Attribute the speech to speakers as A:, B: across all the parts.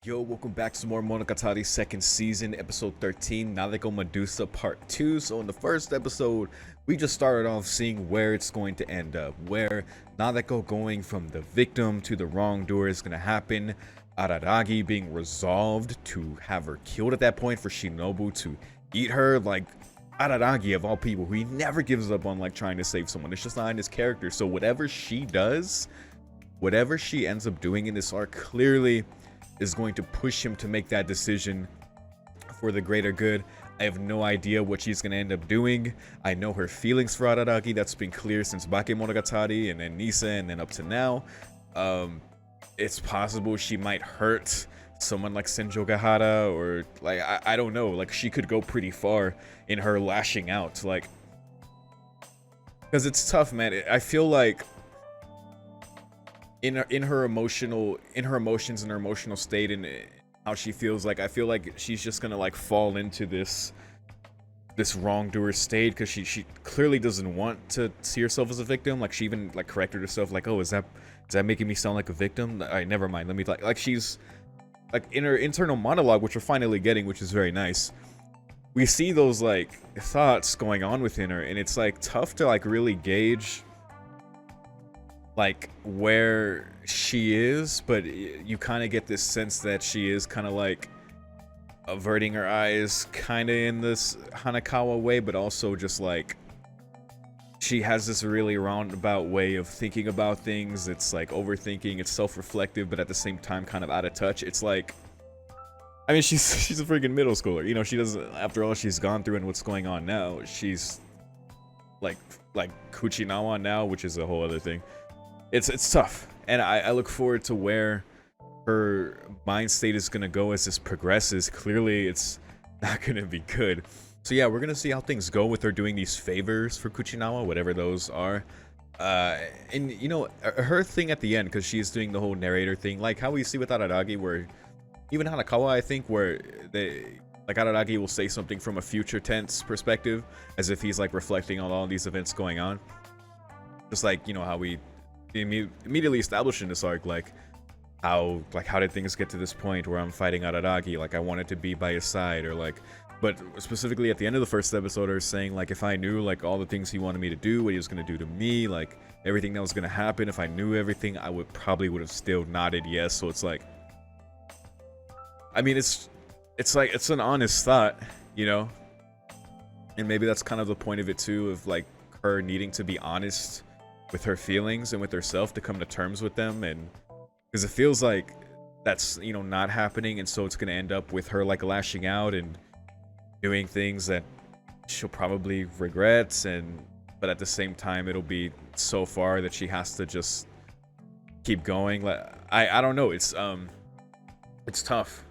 A: Yo, welcome back to more Monogatari second season, episode 13, Nadeko Medusa part 2. So in the first episode, we just started off seeing where it's going to end up, where Nadeko going from the victim to the wrongdoer is going to happen, Araragi being resolved to have her killed at that point for Shinobu to eat her. Like, Araragi of all people, he never gives up on like trying to save someone. It's just not in his character. So whatever she does, whatever she ends up doing in this arc, clearly is going to push him to make that decision for the greater good. I have no idea what she's going to end up doing. I know her feelings for Araragi. That's been clear since Bakemonogatari and then Nisa and then up to now. It's possible she might hurt someone like Senjo Gahara, or like I don't know. Like, she could go pretty far in her lashing out, like, because it's tough, man. I feel like in her emotions and her emotional state and how she feels, like I feel like she's just gonna like fall into this wrongdoer state, because she clearly doesn't want to see herself as a victim. Like, she even like corrected herself, like, oh, is that making me sound like a victim? All right, never mind, let me like she's like in her internal monologue, which we're finally getting, which is very nice. We see those like thoughts going on within her, and it's like tough to like really gauge like where she is, but you kind of get this sense that she is kind of like averting her eyes kind of in this Hanakawa way, but also just like she has this really roundabout way of thinking about things. It's like overthinking, it's self-reflective, but at the same time kind of out of touch. It's like, I mean, she's a freaking middle schooler, you know. She doesn't, after all she's gone through and what's going on now, she's like Kuchinawa now, which is a whole other thing. It's tough, and I look forward to where her mind state is gonna go as this progresses. Clearly it's not gonna be good. So yeah, we're gonna see how things go with her doing these favors for Kuchinawa, whatever those are. And you know, her thing at the end, because she's doing the whole narrator thing, like how we see with Araragi, where even Hanakawa, I think, where they like Araragi will say something from a future tense perspective, as if he's like reflecting on all these events going on. Just like, you know, how we immediately established in this arc, like how did things get to this point where I'm fighting Araragi, like I wanted to be by his side, or like, but specifically at the end of the first episode, are saying like, if I knew like all the things he wanted me to do, what he was going to do to me, like everything that was going to happen, if I knew everything, I would have still nodded yes. So it's like, I mean, it's like, it's an honest thought, you know, and maybe that's kind of the point of it too, of like her needing to be honest with her feelings and with herself to come to terms with them. And because it feels like that's, you know, not happening, and so it's going to end up with her like lashing out and doing things that she'll probably regret, and but at the same time it'll be so far that she has to just keep going. Like, I don't know, it's tough.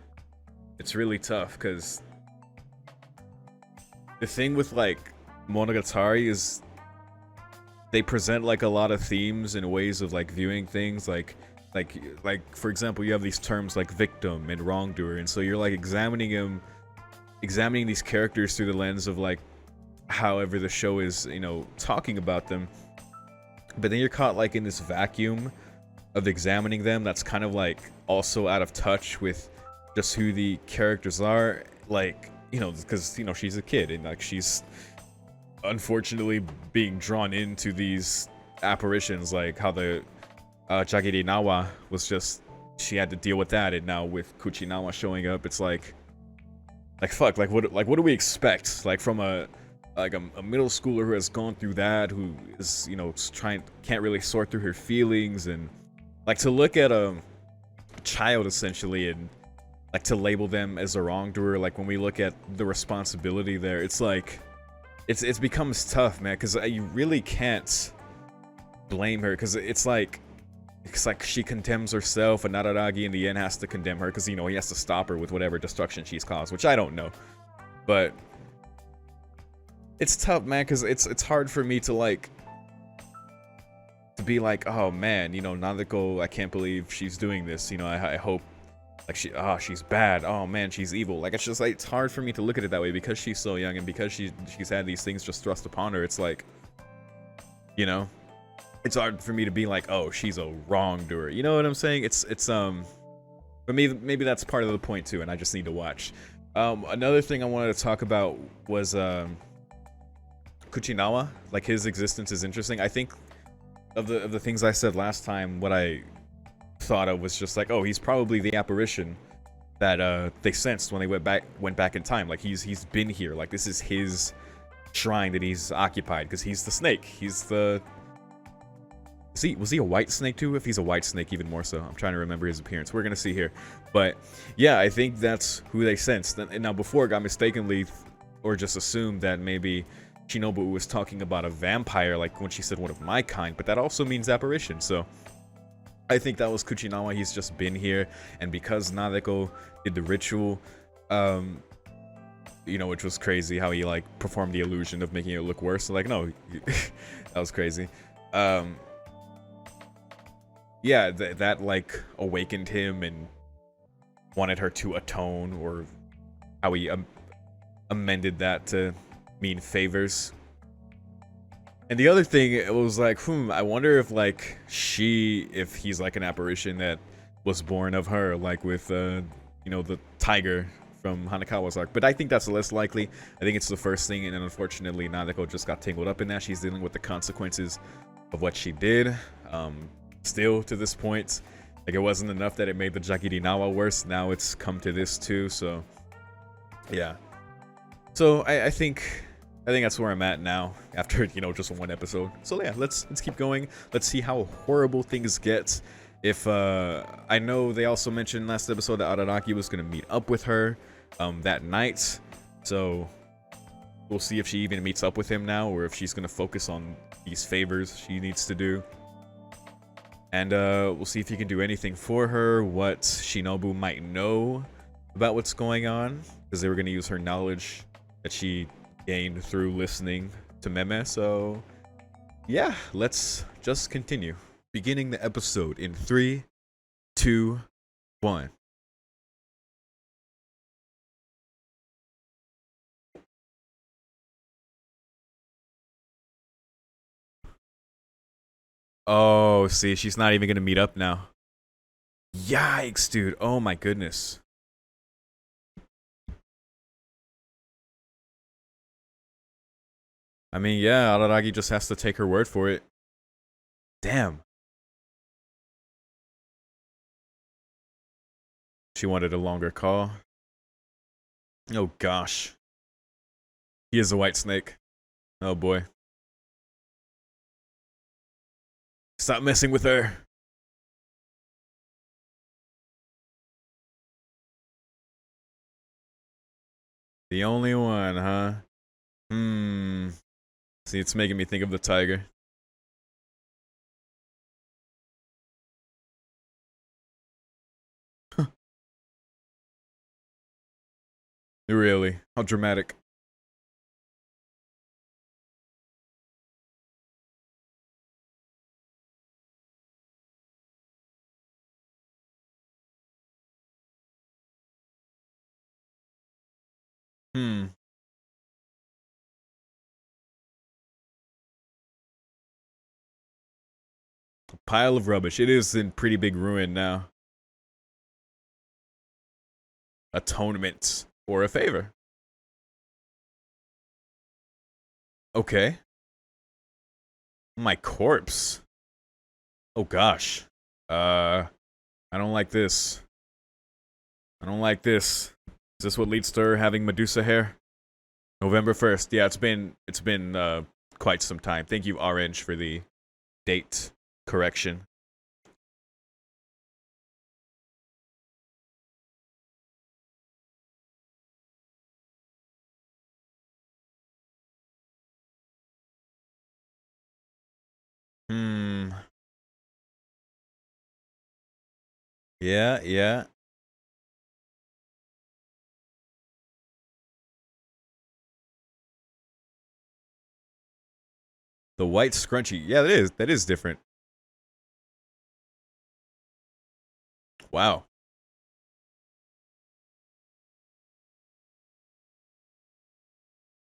A: It's really tough, because the thing with like Monogatari is they present like a lot of themes and ways of like viewing things, like for example, you have these terms like victim and wrongdoer, and so you're like examining these characters through the lens of like however the show is, you know, talking about them. But then you're caught like in this vacuum of examining them that's kind of like also out of touch with just who the characters are, like, you know, because, you know, she's a kid, and like she's unfortunately being drawn into these apparitions, like how the Jagiri was just, she had to deal with that, and now with Kuchinawa showing up, it's like fuck, like what do we expect, like from a middle schooler who has gone through that, who is, you know, can't really sort through her feelings, and like to look at a child essentially and like to label them as a wrongdoer. Like when we look at the responsibility there, it's like it becomes tough, man, because you really can't blame her, because it's like she condemns herself, and Araragi in the end has to condemn her, because, you know, he has to stop her with whatever destruction she's caused, which I don't know. But it's tough, man, because it's hard for me to like to be like, oh man, you know, Nadeko, I can't believe she's doing this, you know, I hope like she's bad, oh man, she's evil. Like, it's just like, it's hard for me to look at it that way, because she's so young, and because she's had these things just thrust upon her. It's like, you know, it's hard for me to be like, oh, she's a wrongdoer, you know what I'm saying? It's But maybe that's part of the point too, and I just need to watch. Another thing I wanted to talk about was Kuchinawa. Like his existence is interesting. I think of the things I said last time, what I thought of was just like, oh, he's probably the apparition that they sensed when they went back in time. Like he's been here. Like this is his shrine that he's occupied because he's the snake. He's the was he a white snake too? If he's a white snake, even more so. I'm trying to remember his appearance. We're gonna see here, but yeah, I think that's who they sensed. And now before, I got mistakenly or just assumed that maybe Shinobu was talking about a vampire, like when she said one of my kind. But that also means apparition. So I think that was Kuchinawa. He's just been here, and because Nadeko did the ritual, you know, which was crazy how he like performed the illusion of making it look worse. So, like, no, that was crazy. Yeah, that like awakened him and wanted her to atone, or how he amended that to mean favors. And the other thing, it was like, I wonder if like if he's like an apparition that was born of her, like with you know, the tiger from Hanakawa's arc. But I think that's less likely. I think it's the first thing, and then unfortunately Nadeko just got tangled up in that. She's dealing with the consequences of what she did. Still to this point, like it wasn't enough that it made the Jakirinawa worse. Now it's come to this too. So yeah. So I think that's where I'm at now after, you know, just one episode. So yeah, let's keep going. Let's see how horrible things get. If I know they also mentioned last episode that Araraki was gonna meet up with her that night. So we'll see if she even meets up with him now, or if she's gonna focus on these favors she needs to do. And we'll see if he can do anything for her, what Shinobu might know about what's going on, because they were going to use her knowledge that she gained through listening to Meme. So yeah, let's just continue. Beginning the episode in 3, 2, 1. Oh, see, she's not even going to meet up now. Yikes, dude. Oh my goodness. I mean, yeah, Araragi just has to take her word for it. Damn. She wanted a longer call. Oh gosh. He is a white snake. Oh boy. Stop messing with her. The only one, huh? See, it's making me think of the tiger. Really? How dramatic. A pile of rubbish. It is in pretty big ruin now. Atonement or a favor. Okay. My corpse. Oh gosh. I don't like this. I don't like this. Is this what leads to her having Medusa hair? November 1st. Yeah, it's been quite some time. Thank you, Orange, for the date correction. Yeah, yeah. The white scrunchie. Yeah, that is different. Wow.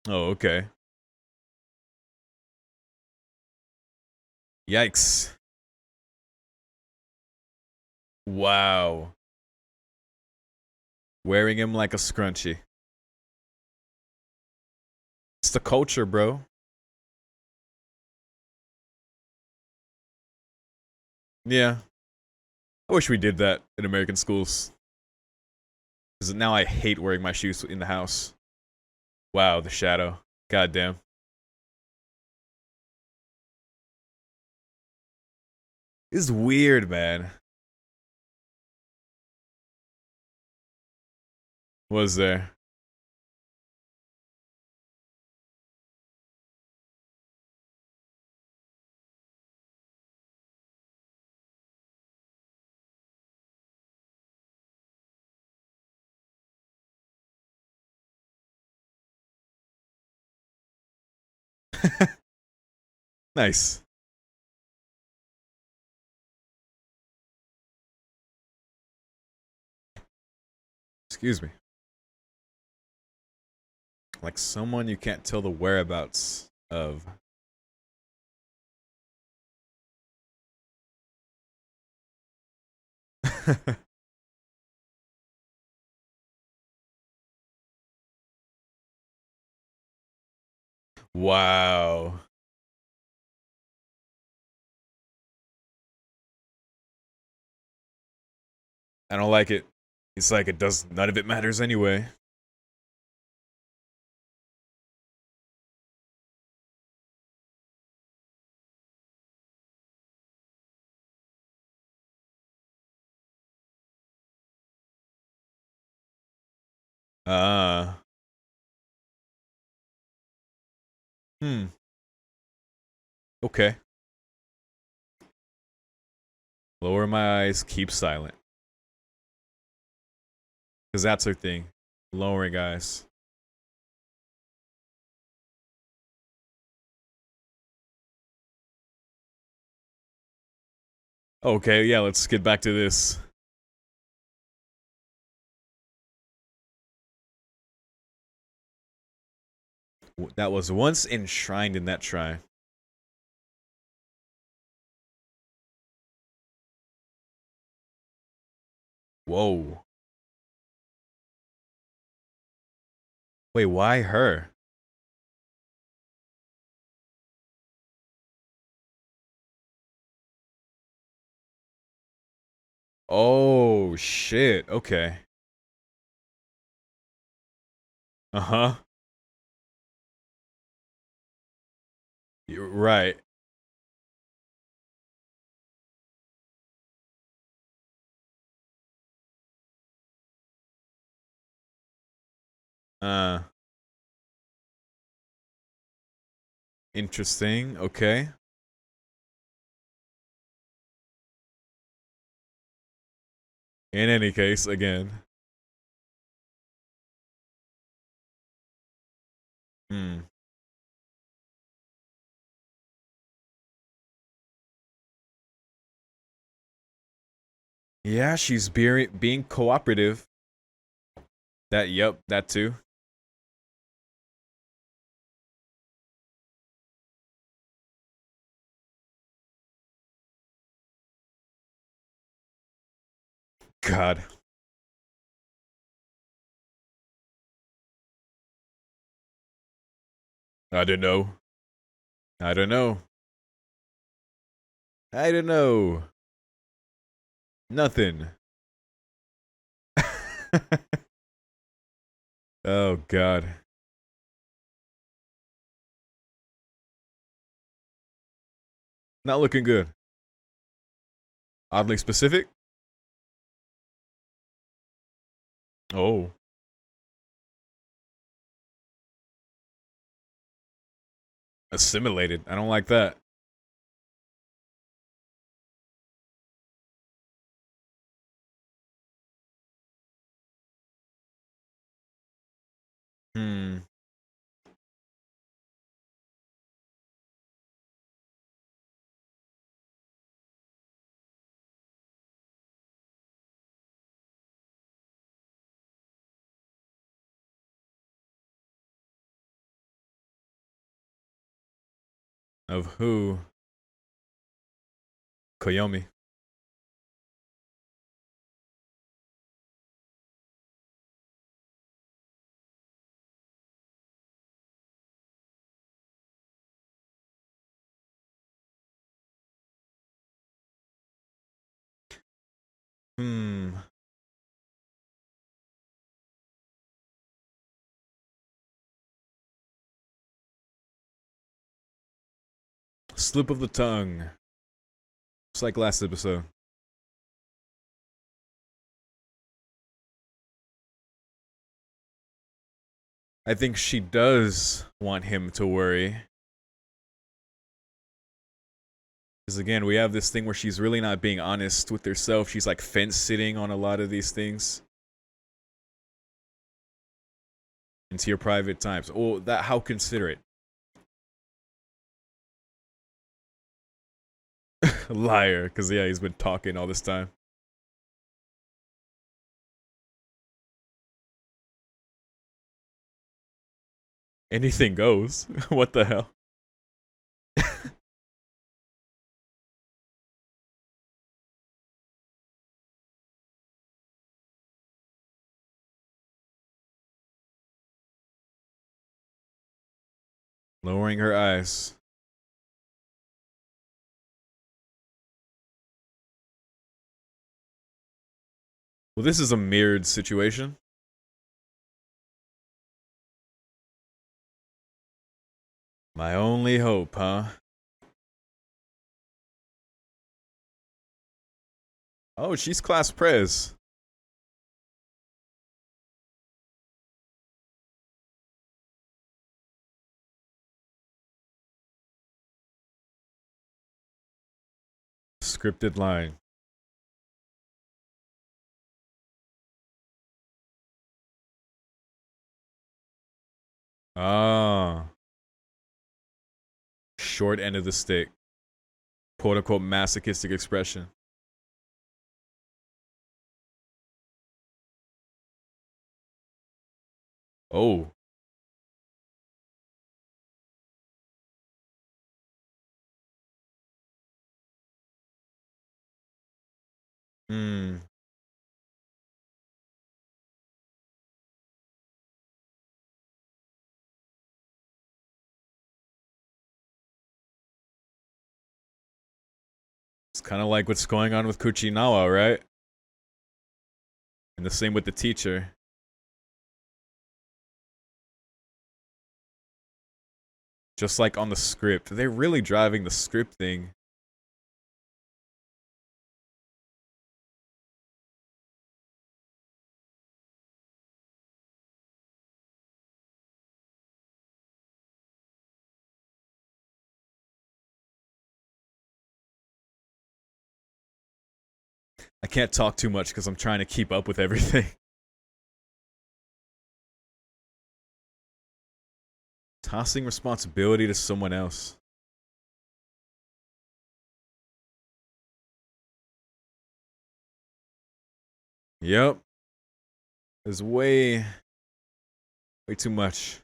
A: Oh, okay. Yikes. Wow. Wearing him like a scrunchie. It's the culture, bro. Yeah. I wish we did that in American schools. Because now I hate wearing my shoes in the house. Wow, the shadow. God damn. It's weird, man. Was there? Nice. Excuse me. Like someone you can't tell the whereabouts of. Wow. I don't like it. It's like it does none of it matters anyway. Ah. Hmm. Okay. Lower my eyes, keep silent. Because that's her thing. Lowering eyes. Okay, yeah, let's get back to this. That was once enshrined in that shrine. Whoa. Wait, why her? Oh, shit. Okay. Uh-huh. You're right. Uh, Interesting. Okay. In any case, again. Hmm. Yeah, she's being cooperative. Yep, that too. God. I don't know. I don't know. I don't know. Nothing. Oh, God. Not looking good. Oddly specific? Oh. Assimilated. I don't like that. Hmm. Of who? Koyomi. Hmm. Slip of the tongue. Just like last episode. I think she does want him to worry. Because again, we have this thing where she's really not being honest with herself. She's like fence sitting on a lot of these things. Into your private times. Oh, that, how considerate. Liar. Because yeah, he's been talking all this time. Anything goes. What the hell? Lowering her eyes. Well, this is a mirrored situation. My only hope, huh? Oh, she's class prez. Scripted line. Ah. Short end of the stick. Quote unquote masochistic expression. Oh. Hmm. It's kind of like what's going on with Kuchinawa, right? And the same with the teacher. Just like on the script. They're really driving the script thing. I can't talk too much because I'm trying to keep up with everything. Tossing responsibility to someone else. Yep. There's way too much.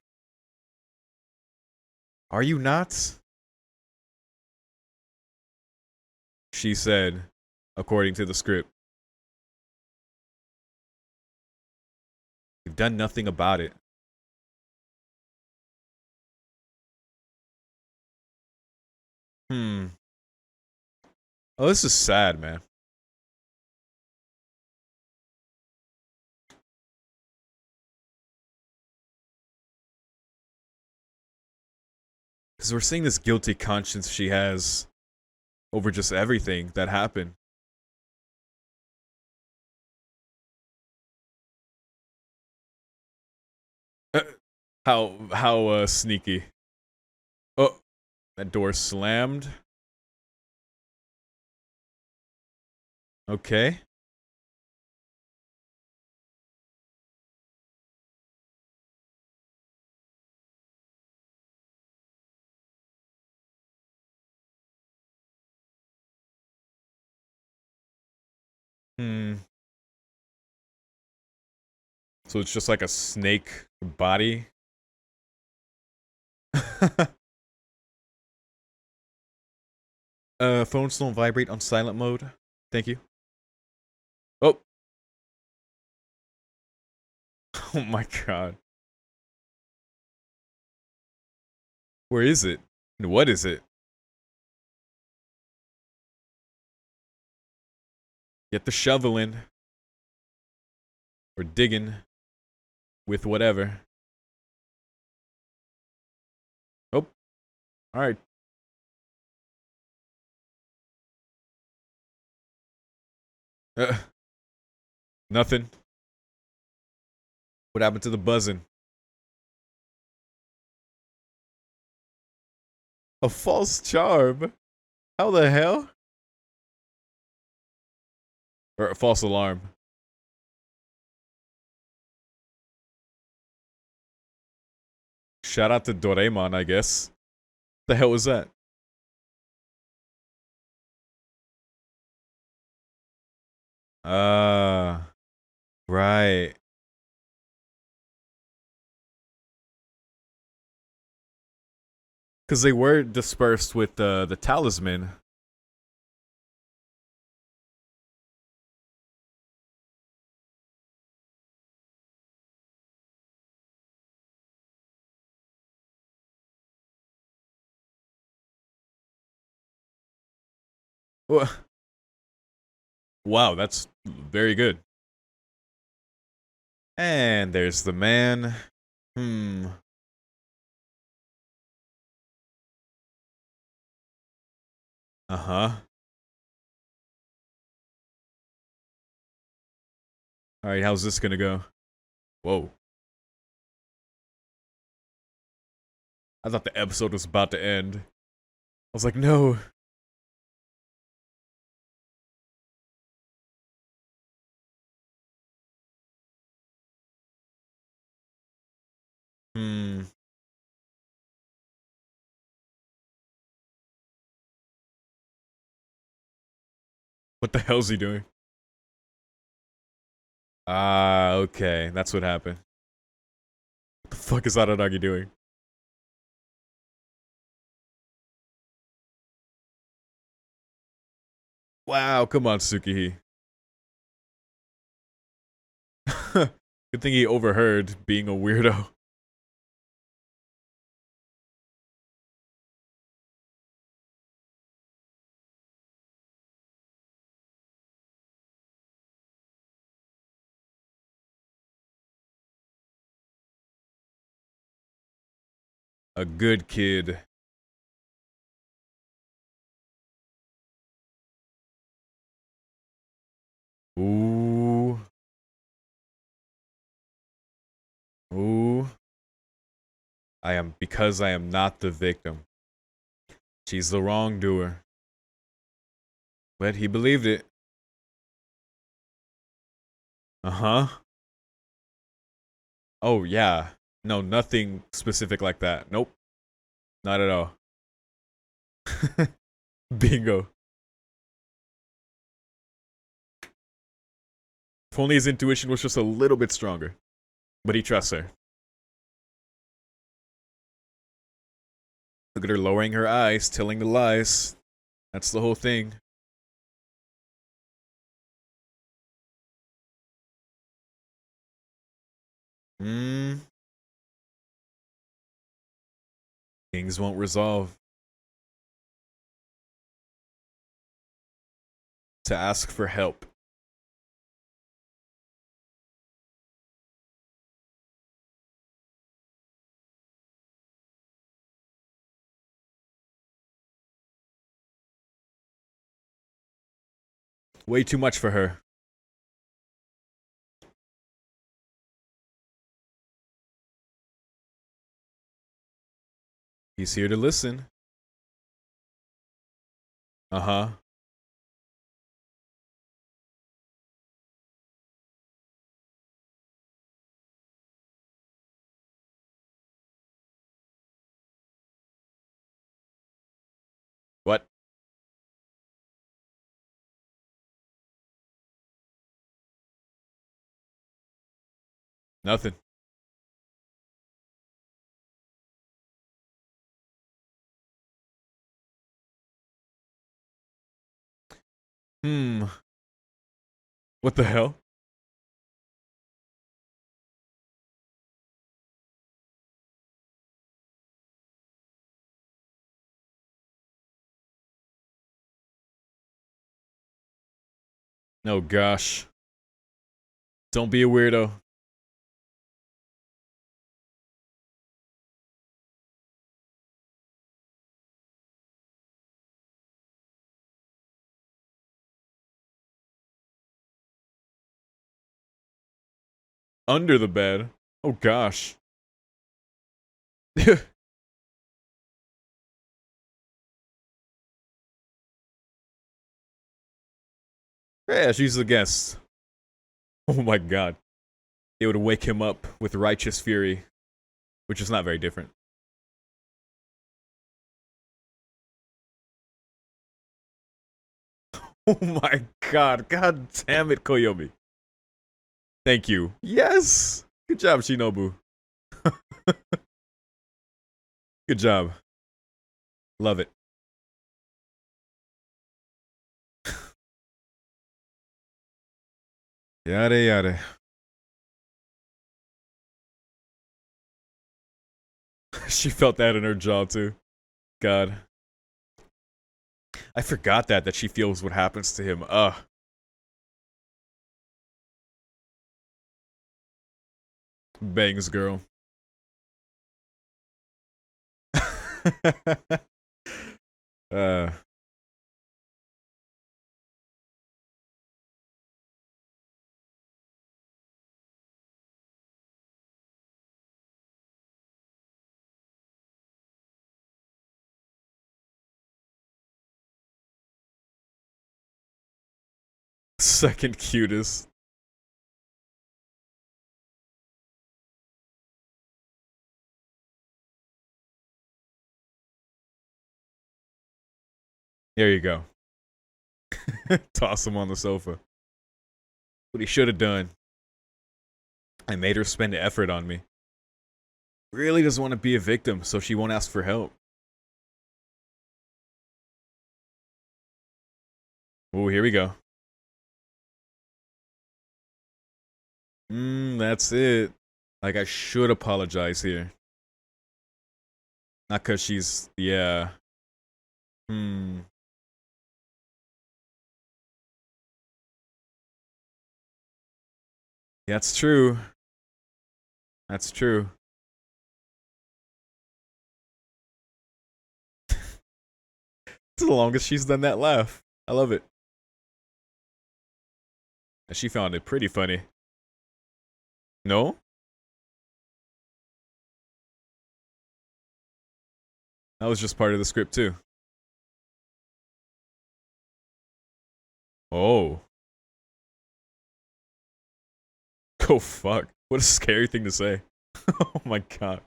A: Are you not? She said, according to the script. You've done nothing about it. Hmm. Oh, this is sad, man. Because we're seeing this guilty conscience she has over just everything that happened. How sneaky. Oh, that door slammed. Okay. Hmm. So it's just like a snake body. Phones don't vibrate on silent mode. Thank you. Oh. Oh my god. Where is it? And what is it? Get the shoveling. Or digging. With whatever. Oh. Alright. Nothing. What happened to the buzzing? A false charm? How the hell? Or a false alarm. Shout out to Doraemon, I guess. The hell was that? Right. Because they were dispersed with the talisman. Wow, that's very good. And there's the man. Uh-huh. Alright, how's this gonna go? Whoa. I thought the episode was about to end. I was like, no. What the hell's he doing? Ah, okay. That's what happened. What the fuck is Aranagi doing? Wow, come on, Tsukihi. Good thing he overheard being a weirdo. A good kid. Ooh. Ooh. Because I am not the victim. She's the wrongdoer. But he believed it. Uh-huh. Oh, yeah. No, nothing specific like that. Nope. Not at all. Bingo. If only his intuition was just a little bit stronger. But he trusts her. Look at her lowering her eyes, telling the lies. That's the whole thing. Things won't resolve. To ask for help. Way too much for her. He's here to listen. Uh-huh. What? Nothing. What the hell? Oh gosh. Don't be a weirdo. Under the bed. Oh gosh. Yeah, she's the guest. Oh my god. It would wake him up with righteous fury, which is not very different. Oh my god. God damn it, Koyomi. Thank you. Yes! Good job, Shinobu. Good job. Love it. Yada yada. She felt that in her jaw too. God. I forgot that she feels what happens to him. Ugh. Bangs girl. uh second cutest. There you go. Toss him on the sofa. What he should have done. I made her spend effort on me. Really doesn't want to be a victim, so she won't ask for help. Oh, here we go. That's it. Like, I should apologize here. Not because she's... Yeah. That's true. That's true. It's the longest she's done that laugh. I love it. And she found it pretty funny. No? That was just part of the script, too. Oh. Oh, fuck. What a scary thing to say. Oh my god.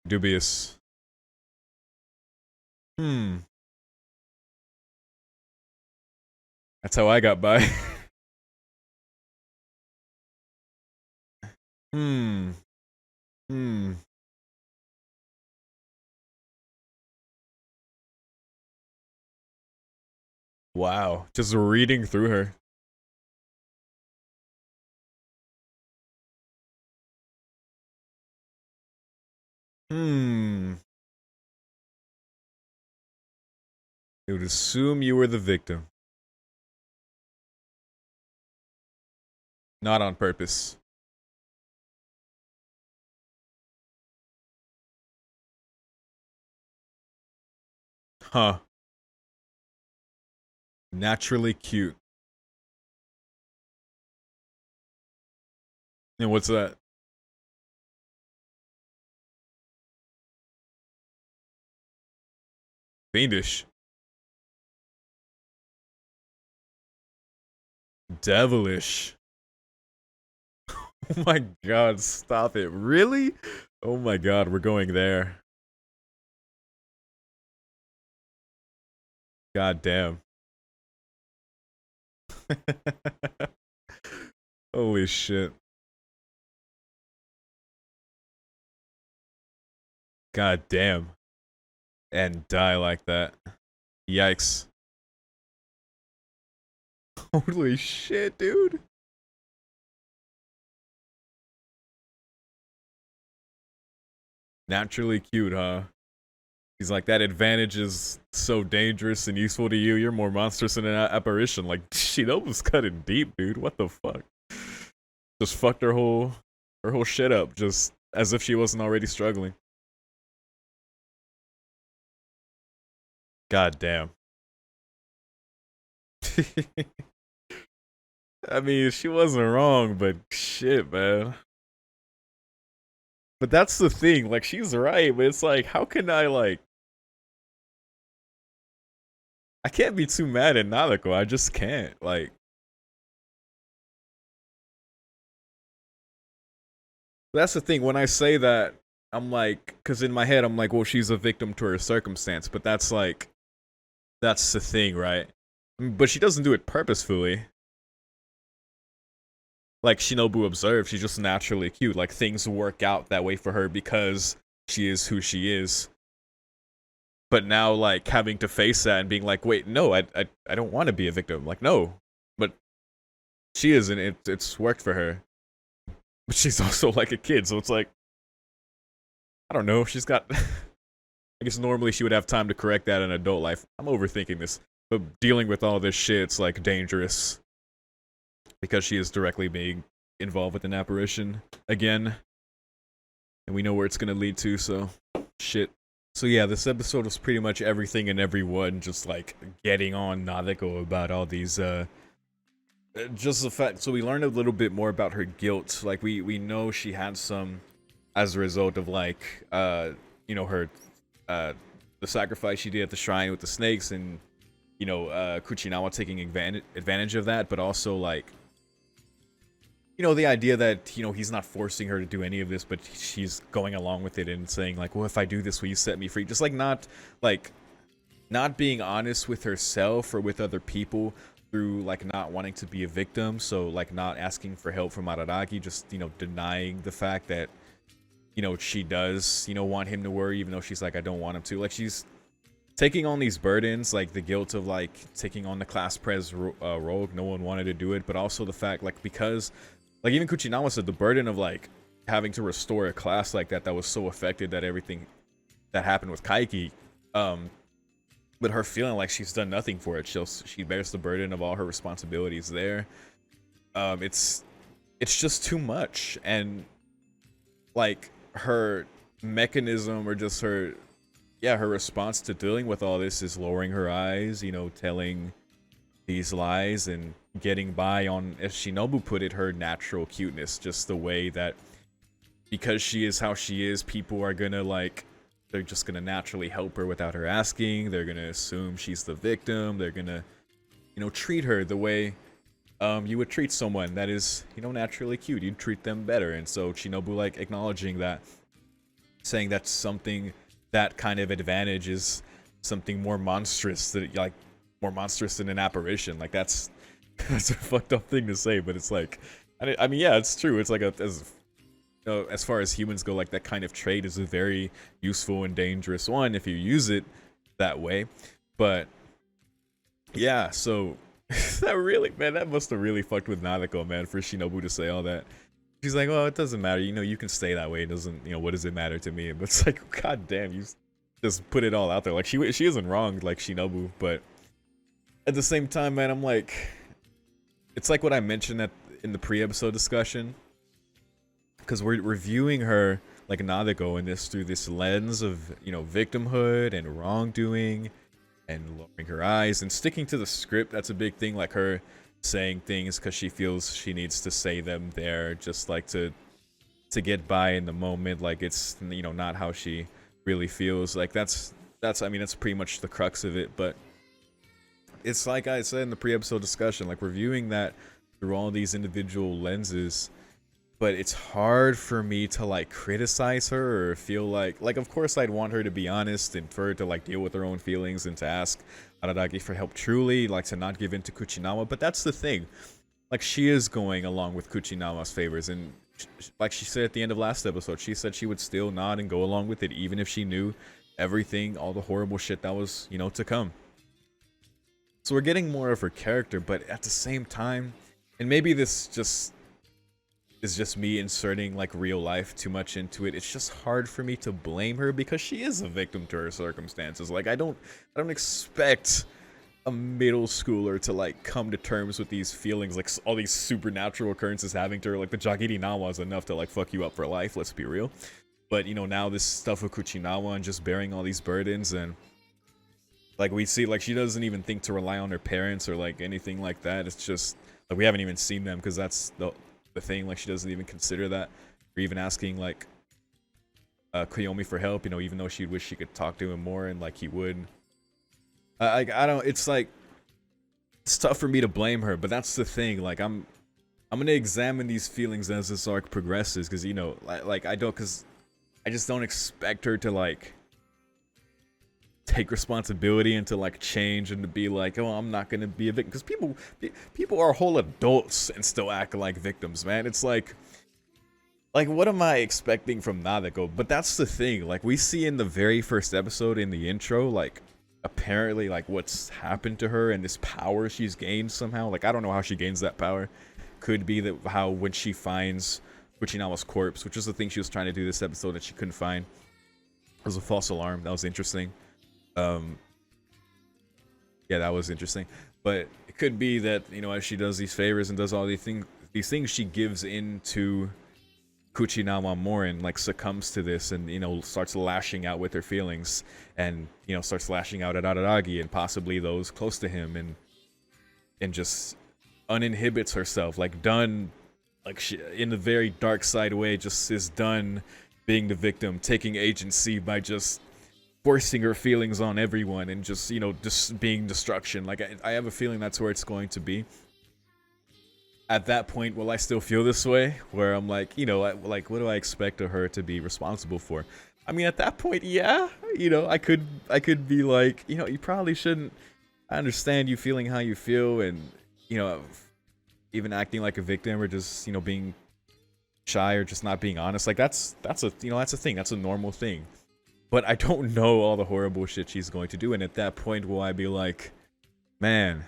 A: Dubious. That's how I got by. Hmm. Hmm. Wow. Just reading through her. Hmm. They would assume you were the victim. Not on purpose. Huh. Naturally cute. And what's that? Fiendish. Devilish. Oh my god, stop it. Really? Oh my god, we're going there. God damn. Holy shit. God damn. And die like that. Yikes. Holy shit, dude. Naturally cute, huh? He's like, that advantage is so dangerous and useful to you. You're more monstrous than an apparition. Like, Shinobu's cutting deep, dude. What the fuck? Just fucked her whole shit up, just as if she wasn't already struggling. God damn. I mean, she wasn't wrong, but shit, man. But that's the thing, like, she's right, but it's like, how can I, like... I can't be too mad at Nadeko, I just can't, like... That's the thing, when I say that, I'm like... Because in my head, I'm like, well, she's a victim to her circumstance, but that's like... That's the thing, right? But she doesn't do it purposefully. Like Shinobu observed, she's just naturally cute. Like, things work out that way for her because she is who she is. But now, like, having to face that and being like, wait, no, I don't want to be a victim. Like, no. But she is, and it's worked for her. But she's also like a kid, so it's like, I don't know, she's got... I guess normally she would have time to correct that in adult life. I'm overthinking this. But dealing with all this shit, it's like dangerous. Because she is directly being involved with an apparition again. And we know where it's gonna lead to, so shit. So yeah, this episode was pretty much everything and everyone just like getting on Nadeko about all these just the fact, so we learned a little bit more about her guilt. Like we know she had some as a result of like you know, her the sacrifice she did at the shrine with the snakes, and you know, Kuchinawa taking advantage of that, but also like, you know, the idea that, you know, he's not forcing her to do any of this, but she's going along with it and saying like, well, if I do this, will you set me free? Just like not being honest with herself or with other people through like not wanting to be a victim. So like not asking for help from Araragi, just, you know, denying the fact that, you know, she does, you know, want him to worry, even though she's like, I don't want him to. Like, she's taking on these burdens, like the guilt of like taking on the class pres role. No one wanted to do it, but also the fact like, because like even Kuchinawa said, the burden of like having to restore a class like that was so affected that everything that happened with Kaiki, but her feeling like she's done nothing for it. She bears the burden of all her responsibilities there. It's just too much, and like her mechanism or just her response to dealing with all this is lowering her eyes, you know, telling these lies and getting by on, as Shinobu put it, her natural cuteness. Just the way that because she is how she is, people are gonna like, they're just gonna naturally help her without her asking. They're gonna assume she's the victim. They're gonna, you know, treat her the way you would treat someone that is, you know, naturally cute. You'd treat them better. And so Shinobu like acknowledging that, saying that's something, that kind of advantage is something more monstrous, that like more monstrous than an apparition. Like that's a fucked up thing to say, but it's like, I mean, yeah, it's true. It's like as you know, as far as humans go, like that kind of trait is a very useful and dangerous one if you use it that way. But yeah, so that really, man, that must have really fucked with Nadeko, man, for Shinobu to say all that. She's like, well, it doesn't matter, you know, you can stay that way. It doesn't, you know, what does it matter to me? But it's like, god damn, you just put it all out there. Like she isn't wrong, like Shinobu, but at the same time, man, I'm like, it's like what I mentioned in the pre-episode discussion, because we're reviewing her like Nadeko in this through this lens of, you know, victimhood and wrongdoing and lowering her eyes and sticking to the script. That's a big thing, like her saying things because she feels she needs to say them there, just like to get by in the moment, like it's, you know, not how she really feels. Like that's I mean, that's pretty much the crux of it. But it's like I said in the pre-episode discussion, like reviewing that through all these individual lenses, but it's hard for me to like criticize her or feel like of course I'd want her to be honest and for her to like deal with her own feelings and to ask Araragi for help truly, like to not give in to Kuchinawa. But that's the thing, like she is going along with Kuchinawa's favors, and like she said at the end of last episode, she said she would still nod and go along with it even if she knew everything, all the horrible shit that was, you know, to come. So we're getting more of her character, but at the same time, and maybe this just is just me inserting like real life too much into it. It's just hard for me to blame her because she is a victim to her circumstances. Like I don't expect a middle schooler to like come to terms with these feelings, like all these supernatural occurrences happening to her. Like the Jagiri Nawa is enough to like fuck you up for life, let's be real. But you know, now this stuff with Kuchinawa and just bearing all these burdens, and like we see like she doesn't even think to rely on her parents or like anything like that. It's just like we haven't even seen them because that's the thing. Like she doesn't even consider that, or even asking like Koyomi for help, you know, even though she'd wish she could talk to him more and like he would. I don't, it's like it's tough for me to blame her, but that's the thing. Like I'm gonna examine these feelings as this arc progresses, because you know, like I just don't expect her to like take responsibility and to like change and to be like, oh, I'm not gonna be a victim, because people are whole adults and still act like victims, man. It's like what am I expecting from Nadeko? But that's the thing, like we see in the very first episode in the intro, like apparently like what's happened to her and this power she's gained somehow. Like I don't know how she gains that power. Could be that how when she finds Kuchinawa's corpse, which is the thing she was trying to do this episode that she couldn't find, it was a false alarm. That was interesting. Yeah, that was interesting. But it could be that, you know, as she does these favors and does all these things, she gives in to Kuchinawa more and like succumbs to this, and you know, starts lashing out with her feelings, and you know, starts lashing out at Araragi and possibly those close to him, and just uninhibits herself, like done, like she, in a very dark side way, just is done being the victim, taking agency by just forcing her feelings on everyone and just, you know, just being destruction. Like I have a feeling that's where it's going to be. At that point, will I still feel this way? Where I'm like, you know, like what do I expect of her to be responsible for? I mean, at that point, yeah, you know, I could be like, you know, you probably shouldn't. I understand you feeling how you feel, and you know, even acting like a victim, or just, you know, being shy or just not being honest. Like that's a, you know, that's a thing. That's a normal thing. But I don't know all the horrible shit she's going to do, and at that point, will I be like, man?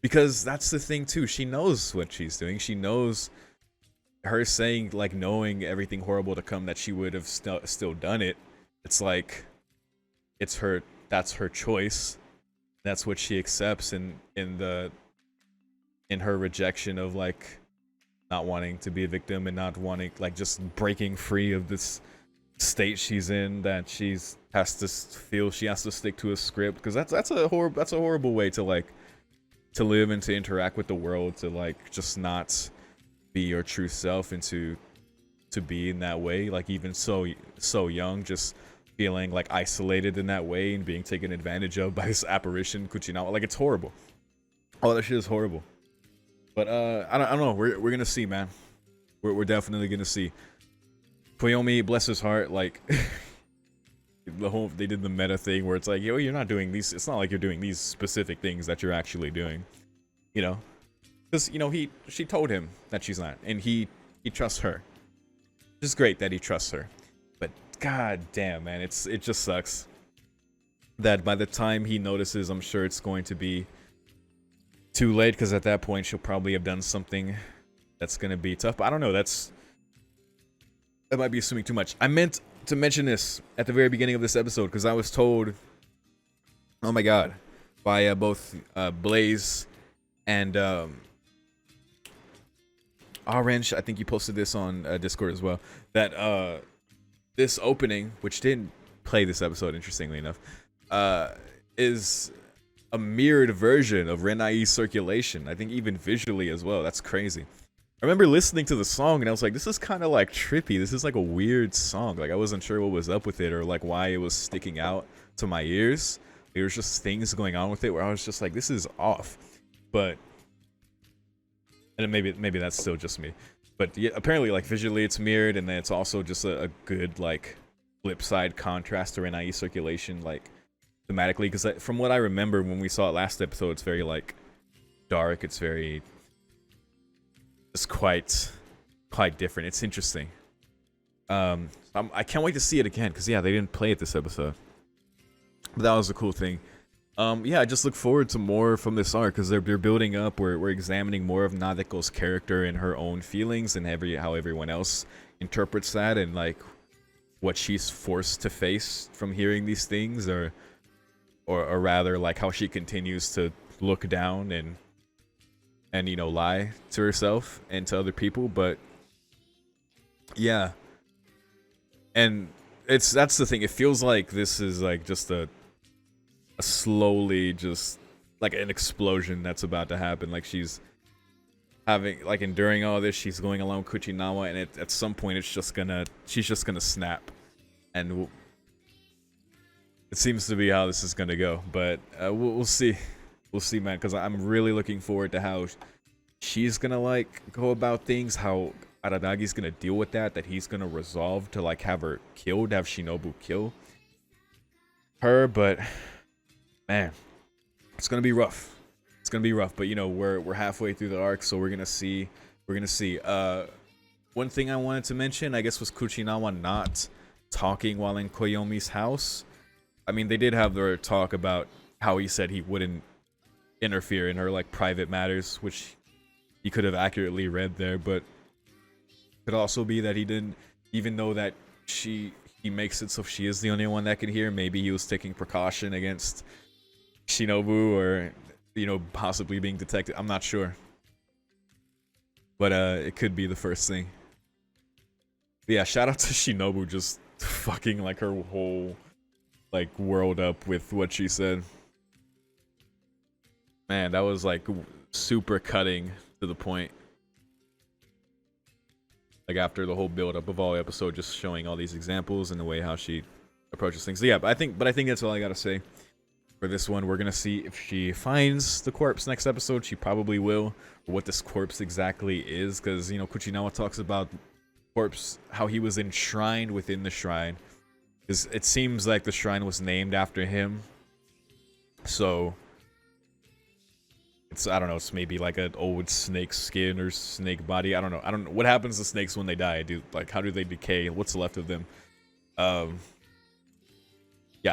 A: Because that's the thing too. She knows what she's doing. She knows, her saying like knowing everything horrible to come, that she would have still done it. It's like, it's her. That's her choice. That's what she accepts in her rejection of like not wanting to be a victim and not wanting, like, just breaking free of this state she's in, that has to feel she has to stick to a script, because that's a horrible way to like to live and to interact with the world, to like just not be your true self, and to be in that way, like even so young, just feeling like isolated in that way and being taken advantage of by this apparition Kuchinawa. Like, it's horrible. All that shit is horrible. But I don't know. We're gonna see, man. We're definitely gonna see. Koyomi, bless his heart, like they did the meta thing where it's like, yo, you're not doing these. It's not like you're doing these specific things that you're actually doing, you know, because you know she told him that she's not, and he trusts her. It's great that he trusts her, but god damn, man, it just sucks that by the time he notices, I'm sure it's going to be too late, because at that point she'll probably have done something that's gonna be tough. But I don't know. That might be assuming too much. I meant to mention this at the very beginning of this episode, because I was told, oh my god, by both Blaze and Orange, I think you posted this on Discord as well, that this opening, which didn't play this episode, interestingly enough, is a mirrored version of Renai's Circulation. I think even visually as well. That's crazy. I remember listening to the song and I was like, this is kind of like trippy. This is like a weird song. Like, I wasn't sure what was up with it, or like why it was sticking out to my ears. There was just things going on with it where I was just like, this is off. But, and maybe that's still just me. But yeah, apparently like visually it's mirrored, and then it's also just a good like flip side contrast to Renai's Circulation, like thematically. Because from what I remember when we saw it last episode, it's very like dark. It's very, it's quite different. It's interesting. I can't wait to see it again, because yeah, they didn't play it this episode. But that was a cool thing. Yeah, I just look forward to more from this arc because they're building up. We're examining more of Nadeko's character and her own feelings and how everyone else interprets that, and like what she's forced to face from hearing these things, or rather like how she continues to look down and lie to herself and to other people. But yeah, and that's the thing. It feels like this is like just a slowly, just like an explosion that's about to happen. Like she's having, like, enduring all this, she's going along with Kuchinawa, and at some point she's just gonna snap, and it seems to be how this is gonna go. But we'll see, man, because I'm really looking forward to how she's gonna like go about things, how Aranagi's gonna deal with that he's gonna resolve to like have her killed, have Shinobu kill her. But man, it's gonna be rough. It's gonna be rough. But we're halfway through the arc, so we're gonna see. One thing I wanted to mention, I guess, was Kuchinawa not talking while in Koyomi's house. I mean, they did have their talk about how he said he wouldn't interfere in her like private matters, which he could have accurately read there, but it could also be that he didn't, even though that he makes it so she is the only one that can hear. Maybe he was taking precaution against Shinobu, or possibly being detected. I'm not sure, but it could be the first thing. But yeah, shout out to Shinobu just fucking like her whole like world up with what she said. Man, that was like super cutting to the point. Like after the whole build up of all episode, just showing all these examples and the way how she approaches things. So yeah, but I think that's all I gotta say for this one. We're gonna see if she finds the corpse next episode. She probably will. What this corpse exactly is, because Kuchinawa talks about corpse, how he was enshrined within the shrine. Because it seems like the shrine was named after him. So I don't know, it's maybe like an old snake skin or snake body. I don't know what happens to snakes when they die. How do they decay? What's left of them? Yeah,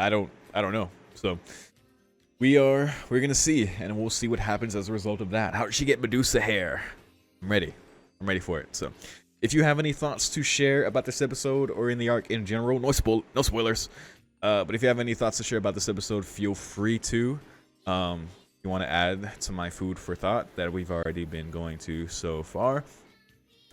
A: I don't know. So we're gonna see, and we'll see what happens as a result of that. How did she get Medusa hair? I'm ready for it. So if you have any thoughts to share about this episode or in the arc in general, no spoilers. But if you have any thoughts to share about this episode, feel free to. You want to add to my food for thought that we've already been going to so far.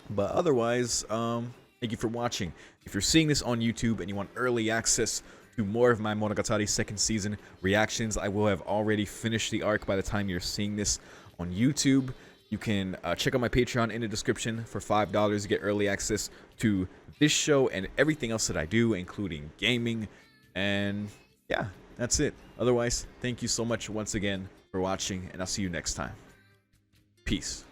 A: But otherwise, thank you for watching. If you're seeing this on YouTube and you want early access to more of my Monogatari second season reactions, I will have already finished the arc by the time you're seeing this on YouTube. You can check out my Patreon in the description for $5 to get early access to this show and everything else that I do, including gaming. And yeah, that's it. Otherwise, thank you so much once again for watching, and I'll see you next time. Peace.